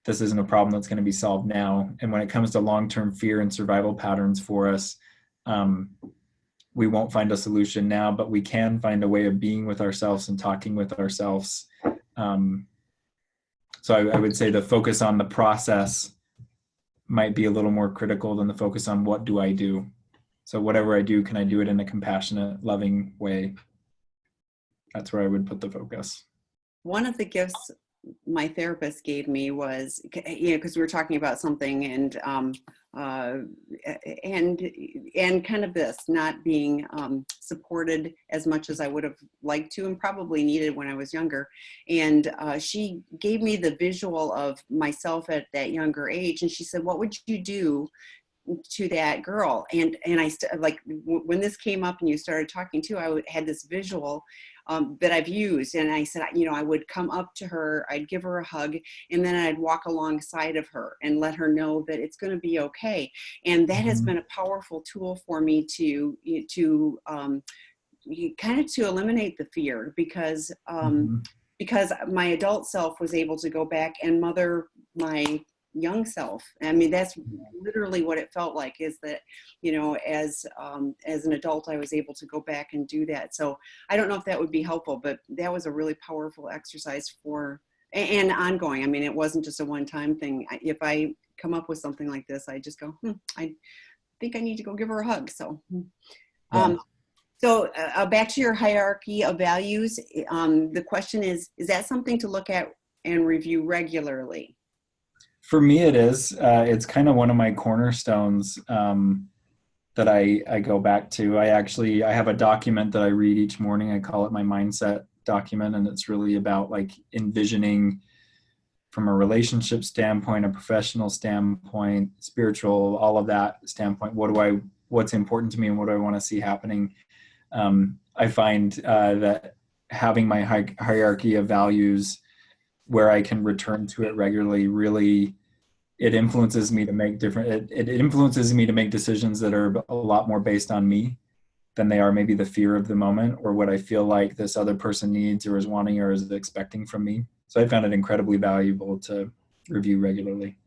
this isn't a problem that's going to be solved now. And when it comes to long-term fear and survival patterns for us, we won't find a solution now, but we can find a way of being with ourselves and talking with ourselves. So I would say the focus on the process might be a little more critical than the focus on what do I do. So whatever I do, can I do it in a compassionate, loving way? That's where I would put the focus. One of the gifts my therapist gave me was, because we were talking about something and kind of this not being supported as much as I would have liked to and probably needed when I was younger. And she gave me the visual of myself at that younger age. And she said, what would you do to that girl? And like when this came up and you started talking too, I had this visual that I've used. And I said, I would come up to her, I'd give her a hug, and then I'd walk alongside of her and let her know that it's going to be okay. And that has been a powerful tool for me to eliminate the fear, because my adult self was able to go back and mother my young self. I mean, that's literally what it felt like, is that, as an adult, I was able to go back and do that. So I don't know if that would be helpful, but that was a really powerful exercise and ongoing. I mean, it wasn't just a one-time thing. If I come up with something like this, I just go, I think I need to go give her a hug. So, So back to your hierarchy of values. The question is that something to look at and review regularly? For me, it is. It's kind of one of my cornerstones that I go back to. I have a document that I read each morning. I call it my mindset document, and it's really about like envisioning from a relationship standpoint, a professional standpoint, spiritual, all of that standpoint. What's important to me and what do I want to see happening? I find that having my hierarchy of values where I can return to it regularly, really, it influences me to make it influences me to make decisions that are a lot more based on me than they are maybe the fear of the moment or what I feel like this other person needs or is wanting or is expecting from me. So I found it incredibly valuable to review regularly.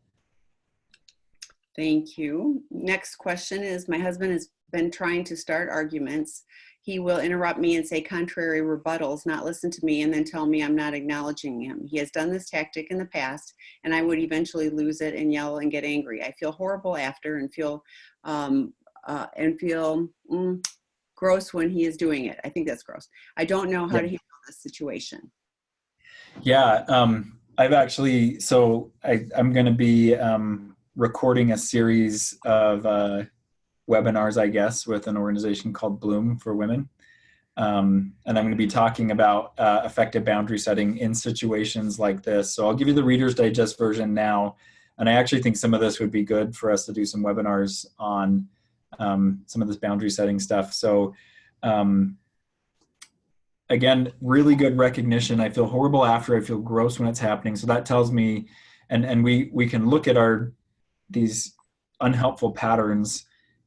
Thank you. Next question is, my husband has been trying to start arguments. He will interrupt me and say contrary rebuttals, not listen to me, and then tell me I'm not acknowledging him. He has done this tactic in the past, and I would eventually lose it and yell and get angry. I feel horrible after and feel gross when he is doing it. I think that's gross. I don't know how to handle this situation. Yeah, I'm going to be recording a series of webinars, I guess, with an organization called Bloom for Women. And I'm going to be talking about effective boundary setting in situations like this. So I'll give you the Reader's Digest version now. And I actually think some of this would be good for us to do some webinars on some of this boundary setting stuff. So again, really good recognition. I feel horrible after, I feel gross when it's happening. So that tells me, and we can look at these unhelpful patterns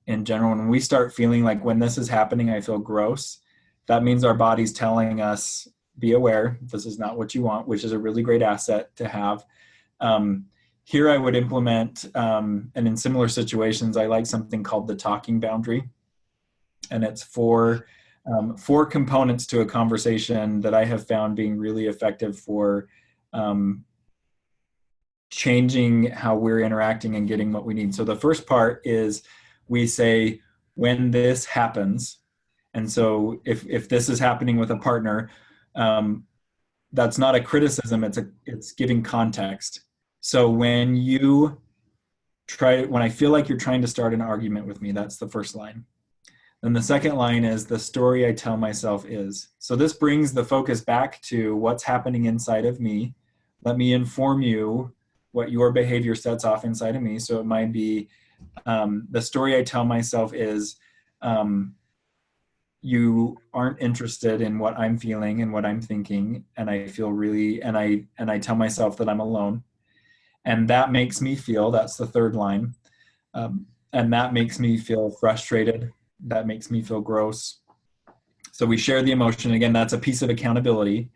in general. When we start feeling like when this is happening, I feel gross, that means our body's telling us, be aware, this is not what you want, which is a really great asset to have. Here I would implement, and in similar situations, I like something called the talking boundary. And it's four components to a conversation that I have found being really effective for changing how we're interacting and getting what we need. So the first part is we say, when this happens, and so if this is happening with a partner, that's not a criticism, it's giving context. So when I feel like you're trying to start an argument with me, that's the first line. Then the second line is the story I tell myself is. So this brings the focus back to what's happening inside of me. Let me inform you what your behavior sets off inside of me. So it might be the story I tell myself is, you aren't interested in what I'm feeling and what I'm thinking, and I feel really, and I tell myself that I'm alone, and that makes me feel, that's the third line, and that makes me feel frustrated, that makes me feel gross. So we share the emotion. Again, that's a piece of accountability.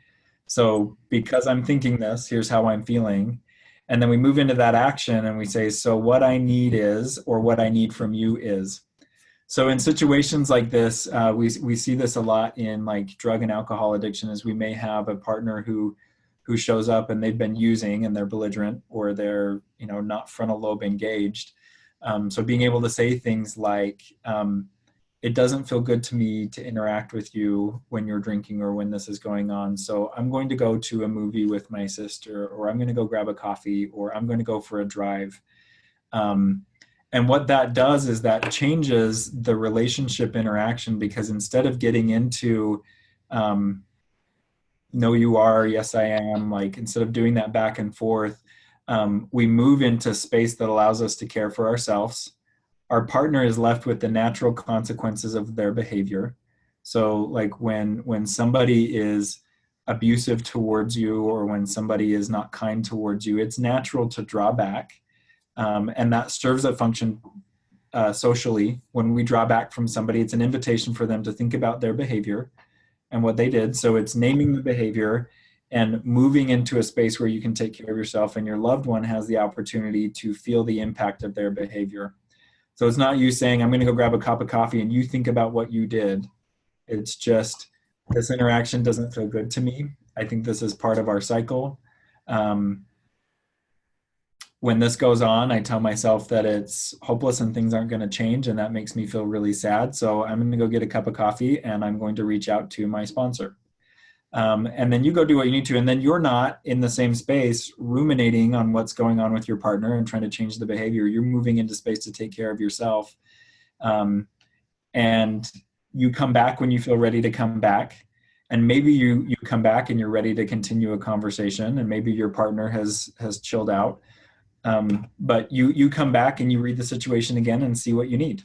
So because I'm thinking this, here's how I'm feeling. And then we move into that action and we say, so what I need is, or what I need from you is. So in situations like this, we see this a lot in like drug and alcohol addiction, is we may have a partner who shows up and they've been using and they're belligerent, or they're, you know, not frontal lobe engaged. So being able to say things like, it doesn't feel good to me to interact with you when you're drinking or when this is going on. So I'm going to go to a movie with my sister, or I'm going to go grab a coffee, or I'm going to go for a drive. And what that does is that changes the relationship interaction, because instead of getting into, no, you are, yes, I am, like instead of doing that back and forth, we move into space that allows us to care for ourselves. Our partner is left with the natural consequences of their behavior. So like when somebody is abusive towards you, or when somebody is not kind towards you, it's natural to draw back. And that serves a function socially. When we draw back from somebody, it's an invitation for them to think about their behavior and what they did. So it's naming the behavior and moving into a space where you can take care of yourself, and your loved one has the opportunity to feel the impact of their behavior. So it's not you saying, I'm going to go grab a cup of coffee and you think about what you did. It's just, this interaction doesn't feel good to me. I think this is part of our cycle. When this goes on, I tell myself that it's hopeless and things aren't going to change, and that makes me feel really sad. So I'm going to go get a cup of coffee and I'm going to reach out to my sponsor. And then you go do what you need to, and then you're not in the same space ruminating on what's going on with your partner and trying to change the behavior. You're moving into space to take care of yourself. And you come back when you feel ready to come back. And maybe you come back and you're ready to continue a conversation, and maybe your partner has chilled out. But you come back and you read the situation again and see what you need.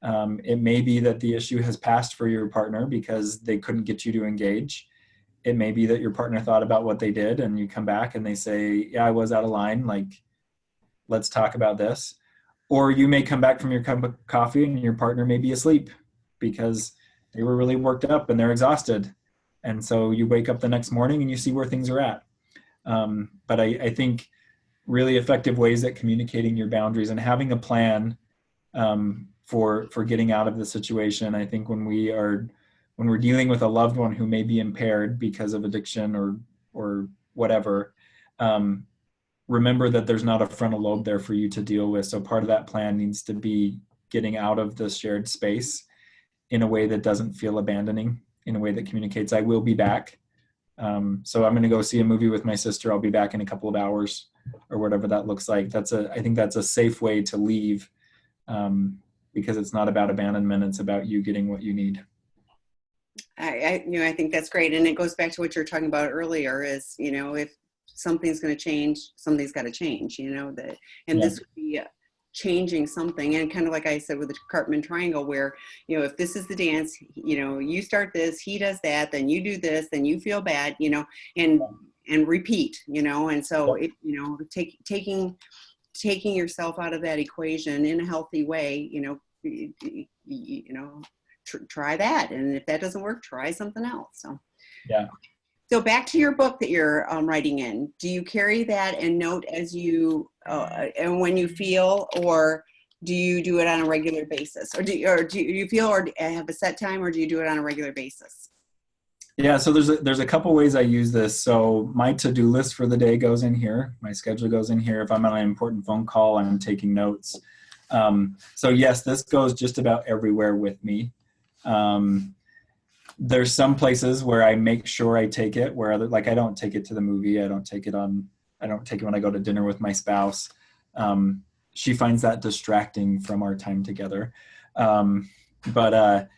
It may be that the issue has passed for your partner because they couldn't get you to engage. It may be that your partner thought about what they did and you come back and they say, yeah, I was out of line. Like, let's talk about this. Or you may come back from your cup of coffee and your partner may be asleep because they were really worked up and they're exhausted. And so you wake up the next morning and you see where things are at. But I think really effective ways at communicating your boundaries and having a plan for getting out of the situation. I think when we're dealing with a loved one who may be impaired because of addiction or whatever, remember that there's not a frontal lobe there for you to deal with. So part of that plan needs to be getting out of the shared space in a way that doesn't feel abandoning, in a way that communicates, I will be back. So I'm going to go see a movie with my sister. I'll be back in a couple of hours, or whatever that looks like. I think that's a safe way to leave, because it's not about abandonment. It's about you getting what you need. I think that's great. And it goes back to what you were talking about earlier is, if something's going to change, something's got to change, this would be changing something. And kind of like I said with the Cartman triangle, where, if this is the dance, you start this, he does that, then you do this, then you feel bad, and repeat, and so taking yourself out of that equation in a healthy way, try that, and if that doesn't work, try something else. So yeah. So back to your book that you're writing in. Do you carry that and note as you and when you feel, or do you do it on a regular basis, or do you feel or have a set time, or do you do it on a regular basis? Yeah, so there's a couple ways I use this. So my to-do list for the day goes in here. My schedule goes in here. If I'm on an important phone call, I'm taking notes. So yes, this goes just about everywhere with me. There's some places where I make sure I take it, where I don't take it to the movie. I don't take it when I go to dinner with my spouse. She finds that distracting from our time together. But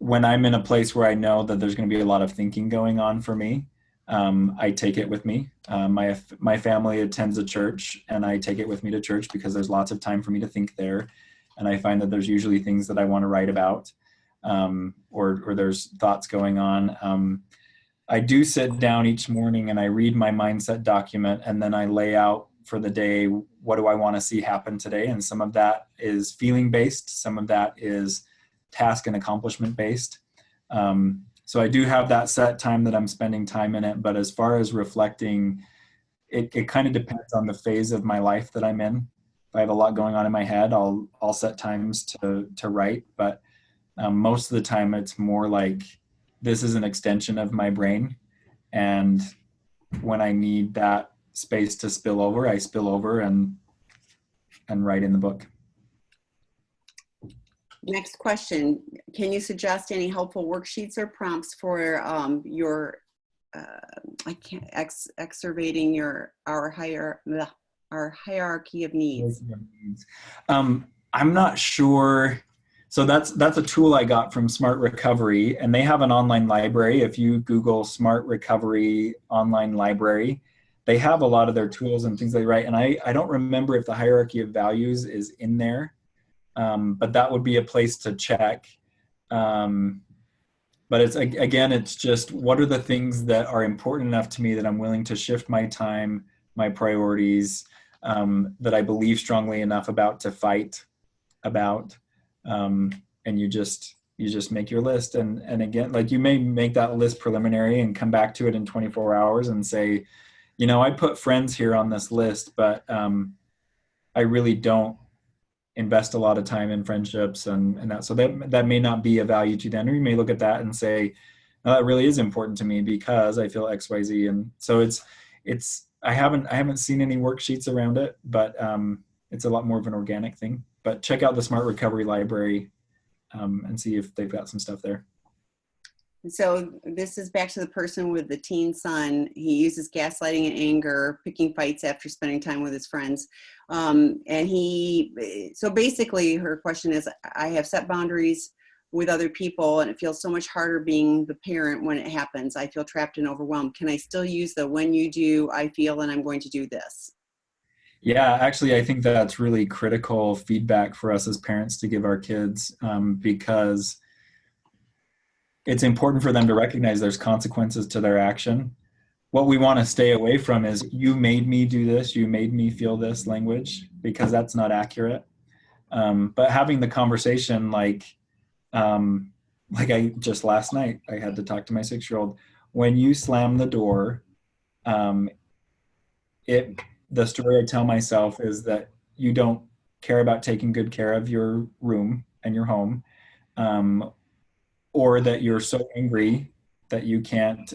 when I'm in a place where I know that there's going to be a lot of thinking going on for me, I take it with me. My family attends a church, and I take it with me to church because there's lots of time for me to think there. And I find that there's usually things that I want to write about. or there's thoughts going on. I do sit down each morning and I read my mindset document, and then I lay out for the day, what do I want to see happen today? And some of that is feeling based. Some of that is task and accomplishment based. So I do have that set time that I'm spending time in it. But as far as reflecting, it kind of depends on the phase of my life that I'm in. If I have a lot going on in my head, I'll set times to write. But most of the time it's more like this is an extension of my brain. And when I need that space to spill over, I spill over and write in the book. Next question. Can you suggest any helpful worksheets or prompts for your excavating our hierarchy of needs? I'm not sure. So that's a tool I got from Smart Recovery, and they have an online library. If you Google Smart Recovery online library, they have a lot of their tools and things they write. And I don't remember if the hierarchy of values is in there, but that would be a place to check. But it's just, what are the things that are important enough to me that I'm willing to shift my time, my priorities, that I believe strongly enough about to fight about. And you just make your list. And again, like, you may make that list preliminary and come back to it in 24 hours and say, I put friends here on this list, but I really don't invest a lot of time in friendships and that. So that may not be a value to them. Or you may look at that and say, no, that really is important to me because I feel X, Y, Z. And so I haven't seen any worksheets around it, but it's a lot more of an organic thing. But check out the Smart Recovery Library and see if they've got some stuff there. So this is back to the person with the teen son. He uses gaslighting and anger, picking fights after spending time with his friends. So basically her question is, I have set boundaries with other people and it feels so much harder being the parent when it happens. I feel trapped and overwhelmed. Can I still use the when you do, I feel, and I'm going to do this? Yeah, actually, I think that's really critical feedback for us as parents to give our kids, because it's important for them to recognize there's consequences to their action. What we want to stay away from is, you made me do this, you made me feel this language, because that's not accurate. But having the conversation, like I just last night, I had to talk to my 6-year-old. When you slam the door, the story I tell myself is that you don't care about taking good care of your room and your home, or that you're so angry that you can't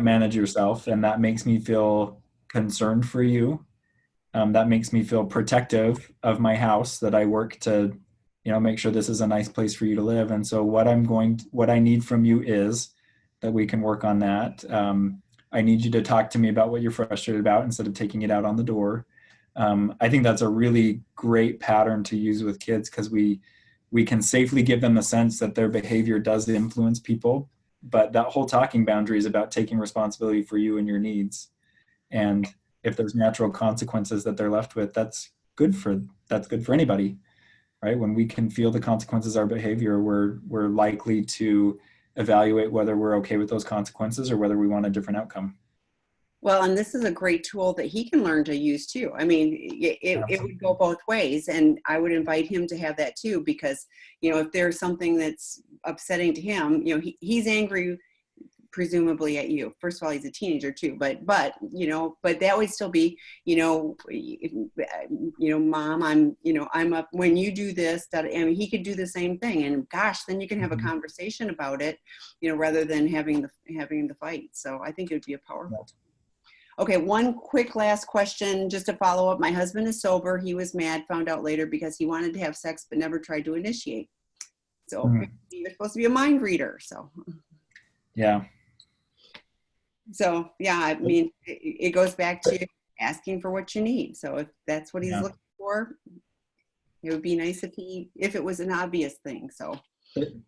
manage yourself, and that makes me feel concerned for you. That makes me feel protective of my house, that I work to, make sure this is a nice place for you to live. And so what I need from you is that we can work on that. I need you to talk to me about what you're frustrated about instead of taking it out on the door. I think that's a really great pattern to use with kids, because we can safely give them a sense that their behavior does influence people. But that whole talking boundary is about taking responsibility for you and your needs. And if there's natural consequences that they're left with, that's good for anybody, right? When we can feel the consequences of our behavior, we're likely to evaluate whether we're okay with those consequences or whether we want a different outcome. Well, and this is a great tool that he can learn to use too. I mean, it would go both ways, and I would invite him to have that too, because, if there's something that's upsetting to him, he's angry presumably at you. First of all, he's a teenager too, but that would still be, Mom, I'm up when you do this, that, and he could do the same thing. And gosh, then you can have a conversation about it, rather than having the fight. So I think it would be a powerful. Okay, one quick last question, just to follow up. My husband is sober. He was mad, found out later, because he wanted to have sex but never tried to initiate. So you're supposed to be a mind reader. So yeah. So yeah, I mean, it goes back to asking for what you need. So if that's what he's looking for, it would be nice if it was an obvious thing. So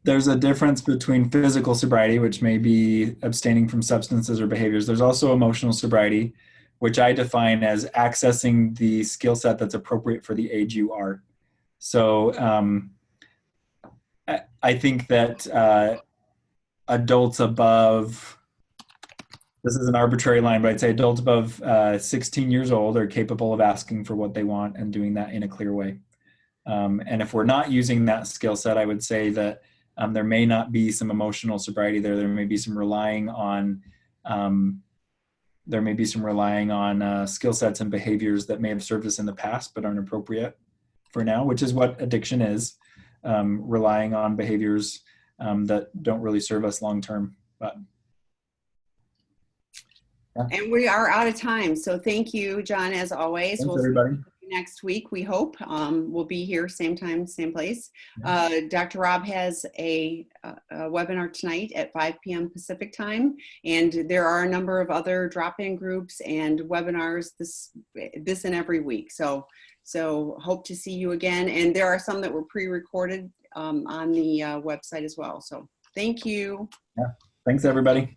there's a difference between physical sobriety, which may be abstaining from substances or behaviors. There's also emotional sobriety, which I define as accessing the skill set that's appropriate for the age you are. So I think that adults above, this is an arbitrary line, but I'd say adults above 16 years old are capable of asking for what they want and doing that in a clear way. And if we're not using that skill set, I would say that there may not be some emotional sobriety there. There may be some relying on skill sets and behaviors that may have served us in the past but aren't appropriate for now, which is what addiction is, relying on behaviors that don't really serve us long term. But yeah. And we are out of time. So thank you, Jon, as always. Thanks, We'll everybody. see you next week, we hope. We'll be here same time, same place. Yeah. Dr. Rob has a webinar tonight at 5 p.m. Pacific time. And there are a number of other drop-in groups and webinars this and every week. So hope to see you again. And there are some that were pre-recorded on the website as well. So thank you. Yeah. Thanks, everybody.